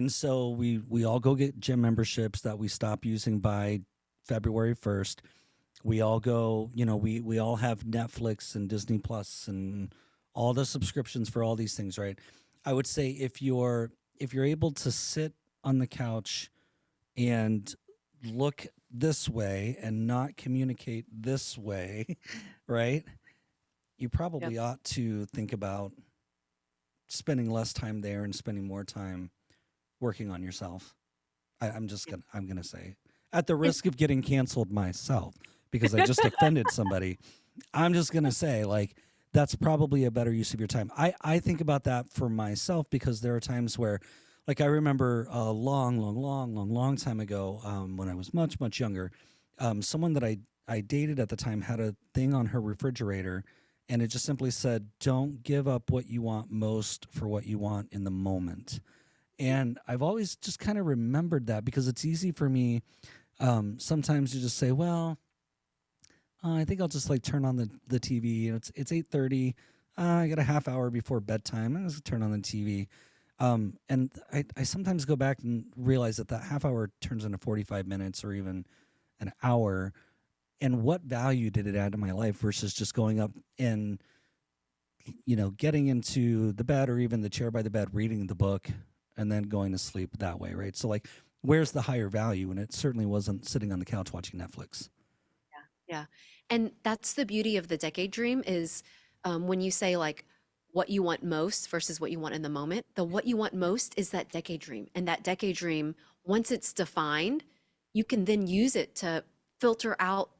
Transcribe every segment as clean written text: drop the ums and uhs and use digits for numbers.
And so we all go get gym memberships that we stop using by February 1st. We all go, we all have Netflix and Disney Plus and all the subscriptions for all these things, right? I would say if you're able to sit on the couch and look this way and not communicate this way, right? You Yep. probably ought to think about spending less time there and spending more time working on yourself. Yep. I'm gonna say, at the And risk of getting canceled myself because I just offended somebody, I'm just gonna say, like, that's probably a better use of your time. I think about that for myself because there are times where, like, I remember a long time ago, when I was much younger, someone that I dated at the time had a thing on her refrigerator, and it just simply said, "Don't give up what you want most for what you want in the moment." And I've always just kind of remembered that because it's easy for me, sometimes to just say, well, I think I'll just like turn on the TV. It's 8:30. I got a half hour before bedtime. I'm just turn on the TV. And I sometimes go back and realize that half hour turns into 45 minutes or even an hour. And what value did it add to my life versus just going up and, getting into the bed or even the chair by the bed, reading the book, and then going to sleep that way, right? So, like, where's the higher value? And it certainly wasn't sitting on the couch watching Netflix. yeah, yeah. And that's the beauty of the decade dream is when you say like what you want most versus what you want in the moment, the what you want most is that decade dream. And that decade dream, once it's defined, you can then use it to filter out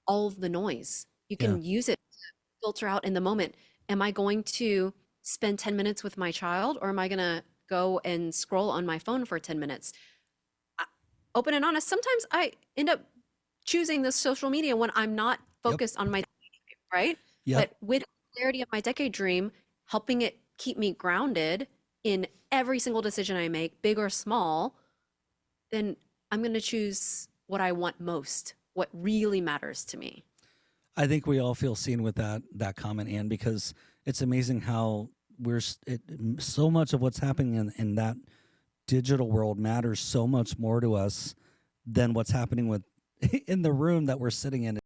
all of the noise. You Yeah. can use it to filter out in the moment. Am I going to spend 10 minutes with my child or am I going to go and scroll on my phone for 10 minutes? I- Open and honest, sometimes I end up choosing this social media when I'm not Yep. focused on my right? Yep. But with clarity of my decade dream, helping it keep me grounded in every single decision I make, big or small, then I'm going to choose what I want most, what really matters to me. I think we all feel seen with that comment, Ann, because it's amazing how so much of what's happening in that digital world matters so much more to us than what's happening with in the room that we're sitting in.